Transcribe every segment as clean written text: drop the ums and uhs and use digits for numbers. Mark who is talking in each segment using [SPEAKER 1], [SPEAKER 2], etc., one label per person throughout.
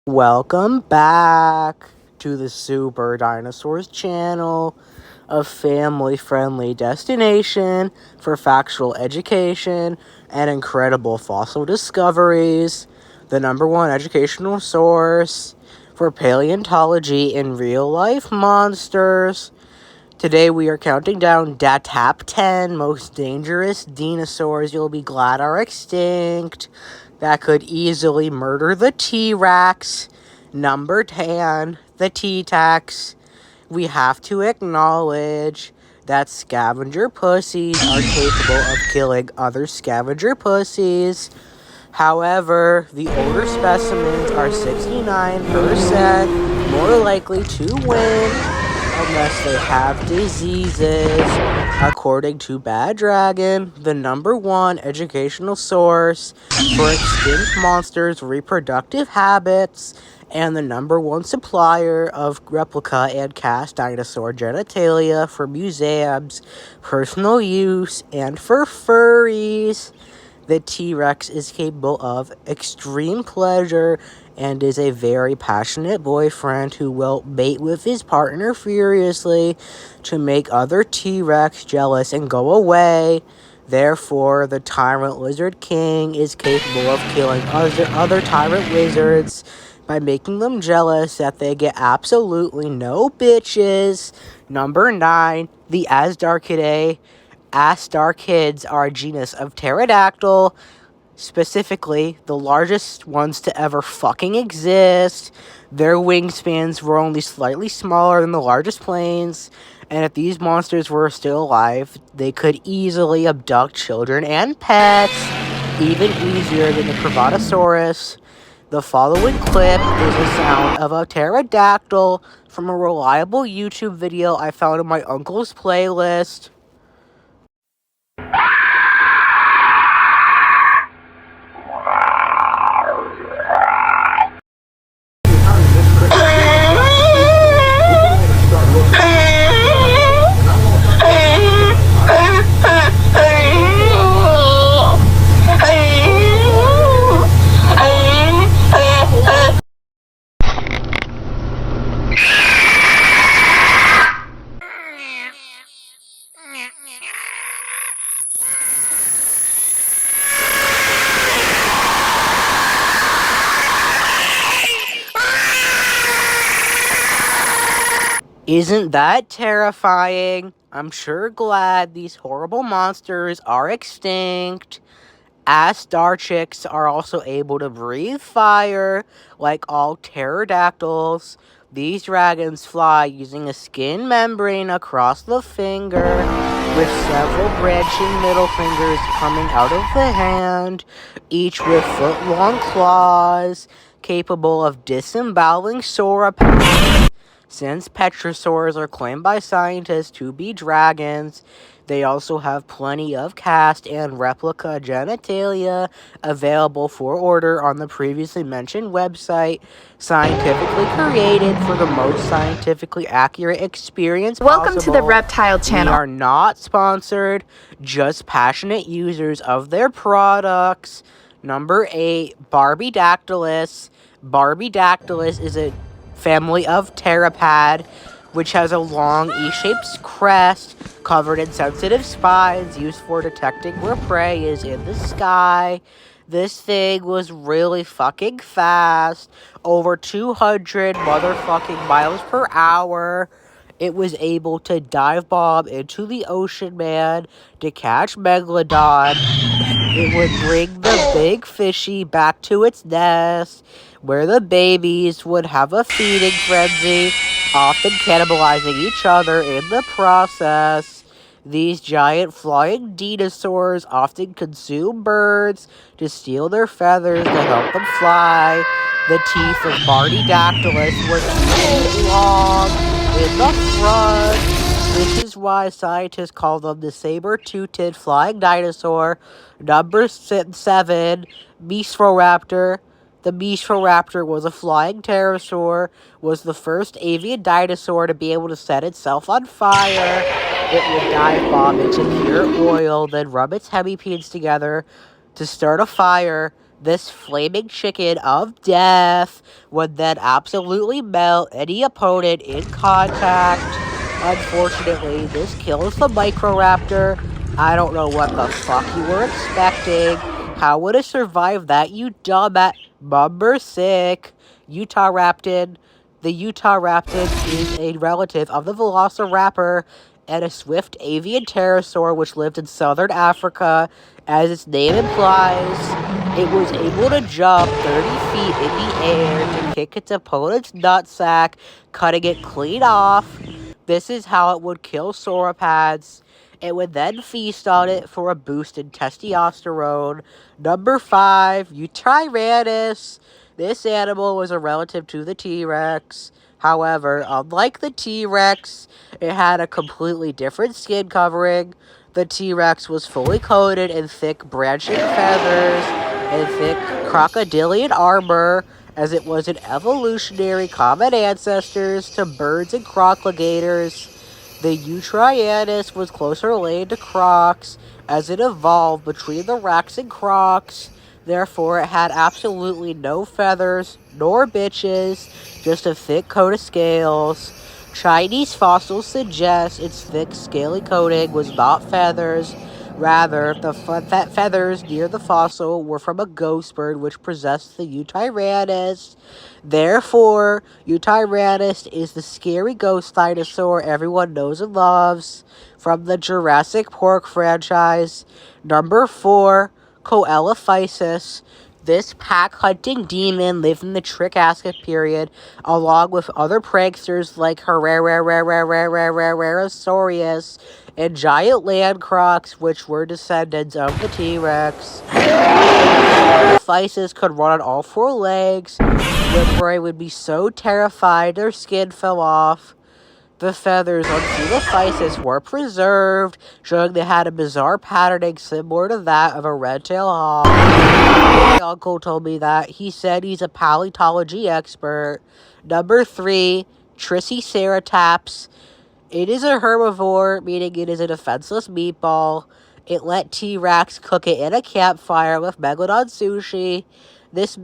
[SPEAKER 1] Welcome back to the Super Dinosaurs channel, a family-friendly destination for factual education and incredible fossil discoveries, the #1 educational source for paleontology and real-life monsters. Today we are counting down the top 10 most dangerous dinosaurs you'll be glad are extinct that could easily murder the T-Rex. Number 10, the T-Tex. We have to acknowledge that scavenger pussies are capable of killing other scavenger pussies. However, the older specimens are 69% more likely to win unless they have diseases. According to Bad Dragon, the #1 educational source for extinct monsters' reproductive habits and the #1 supplier of replica and cast dinosaur genitalia for museums, personal use, and for furries. The T-Rex is capable of extreme pleasure and is a very passionate boyfriend who will mate with his partner furiously to make other T-Rex jealous and go away. Therefore, the Tyrant Lizard King is capable of killing other Tyrant Lizards by making them jealous that they get absolutely no bitches. Number 9, the Asdarchidae. Astarchids are a genus of pterodactyl, specifically the largest ones to ever fucking exist. Their wingspans were only slightly smaller than the largest planes, and if these monsters were still alive, they could easily abduct children and pets, even easier than the Proboscis. The following clip is the sound of a pterodactyl from a reliable YouTube video I found in my uncle's playlist. Isn't that terrifying? I'm sure glad these horrible monsters are extinct. Astarchids are also able to breathe fire, like all pterodactyls. These dragons fly using a skin membrane across the finger, with several branching middle fingers coming out of the hand, each with foot-long claws, capable of disemboweling sauropods. Since petrosaurs are claimed by scientists to be dragons, they also have plenty of cast and replica genitalia available for order on the previously mentioned website, scientifically created for the most scientifically accurate experience possible.
[SPEAKER 2] Welcome to the Reptile Channel.
[SPEAKER 1] We are not sponsored, just passionate users of their products. Number 8, Barbaridactylus. Barbaridactylus is a family of pteropod, which has a long E-shaped crest covered in sensitive spines used for detecting where prey is in the sky. This thing was really fucking fast, over 200 motherfucking miles per hour. It was able to dive bomb into the ocean, man, to catch Megalodon. It would bring the big fishy back to its nest, where the babies would have a feeding frenzy, often cannibalizing each other in the process. These giant flying dinosaurs often consume birds to steal their feathers to help them fly. The teeth of Barbaridactylus were 2 feet long in the front. This is why scientists call them the saber-toothed flying dinosaur. Number 7, Utahraptor. The Utahraptor was a flying pterosaur, was the first avian dinosaur to be able to set itself on fire. It would dive bomb into pure oil, then rub its hemipenes together to start a fire. This flaming chicken of death would then absolutely melt any opponent in contact. Unfortunately, this kills the Microraptor. I don't know what the fuck you were expecting. How would it survive that, you dumbass? Number 6, Utahraptor. The Utahraptor is a relative of the Velociraptor and a swift avian pterosaur which lived in southern Africa. As its name implies, it was able to jump 30 feet in the air to kick its opponent's nutsack, cutting it clean off. This is how it would kill sauropods. It would then feast on it for a boost in testosterone. Number 5, Yutyrannus. This animal was a relative to the T-Rex. However, unlike the T-Rex, it had a completely different skin covering. The T-Rex was fully coated in thick branching feathers and thick crocodilian armor, as it was an evolutionary common ancestors to birds and crocodilators. The Yutyrannus was closer related to crocs, as it evolved between the Rex and crocs. Therefore, it had absolutely no feathers, nor bitches, just a thick coat of scales. Chinese fossils suggest its thick, scaly coating was not feathers. Rather, the feathers near the fossil were from a ghost bird which possessed the Yutyrannus. Therefore, Yutyrannus is the scary ghost dinosaur everyone knows and loves from the Jurassic Park franchise. Number 4, Coelophysis. This pack-hunting demon lived in the Triassic period, along with other pranksters like Herrerasaurus and giant land crocs, which were descendants of the T-Rex. Coelophysis could run on all 4 legs. The prey would be so terrified their skin fell off. The feathers on Coelophysis were preserved, showing they had a bizarre patterning similar to that of a red-tailed hawk. My uncle told me that. He said he's a paleontology expert. Number 3, Triceratops. It is a herbivore, meaning it is a defenseless meatball. It let T-Rex cook it in a campfire with Megalodon sushi. This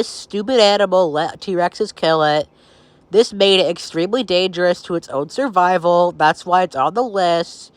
[SPEAKER 1] stupid animal let T-Rexes kill it. This made it extremely dangerous to its own survival. That's why it's on the list.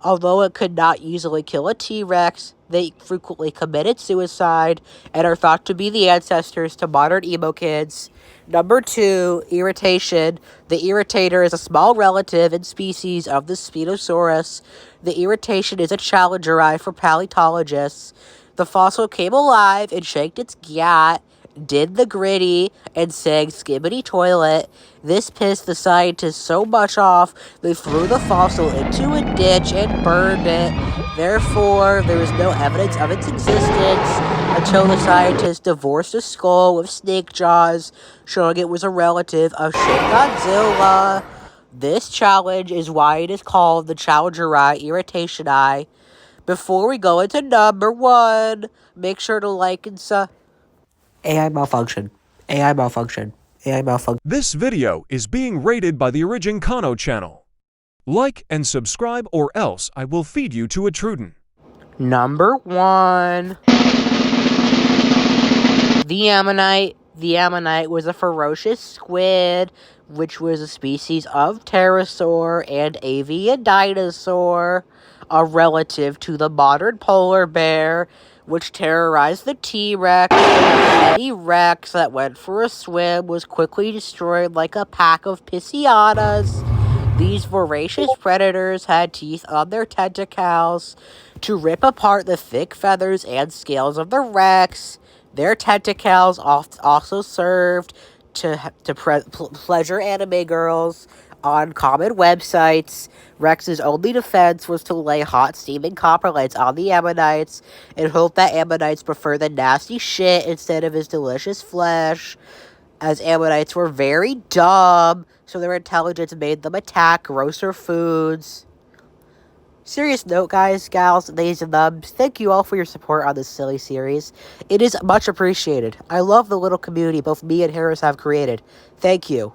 [SPEAKER 1] Although it could not easily kill a T-Rex, they frequently committed suicide and are thought to be the ancestors to modern emo kids. Number 2, Irritation. The Irritator is a small relative and species of the Spinosaurus. The Irritation is a challenger eye for paleontologists. The fossil came alive and shaked its gat, did the gritty, and sang skibbity toilet. This pissed the scientists so much off, they threw the fossil into a ditch and burned it. Therefore, there is no evidence of its existence until the scientists divorced the skull with snake jaws, showing it was a relative of Shin Godzilla. This challenge is why it is called the Challenger Eye Irritation Eye. Before we go into number 1, make sure to like and AI malfunction. AI malfunction. AI malfunction.
[SPEAKER 2] This video is being rated by the Irritator channel. Like and subscribe or else I will feed you to a Truden.
[SPEAKER 1] Number 1. The Ammonite. The Ammonite was a ferocious squid, which was a species of pterosaur and avian dinosaur, a relative to the modern polar bear, which terrorized the T-Rex. Any Rex that went for a swim was quickly destroyed like a pack of piscianas. These voracious predators had teeth on their tentacles to rip apart the thick feathers and scales of the Rex. Their tentacles also served to pleasure anime girls on common websites. Rex's only defense was to lay hot steaming coprolites on the Ammonites and hope that Ammonites prefer the nasty shit instead of his delicious flesh, as Ammonites were very dumb, so their intelligence made them attack grosser foods. Serious note, guys, gals, theys, and thumbs, thank you all for your support on this silly series. It is much appreciated. I love the little community both me and Harris have created. Thank you.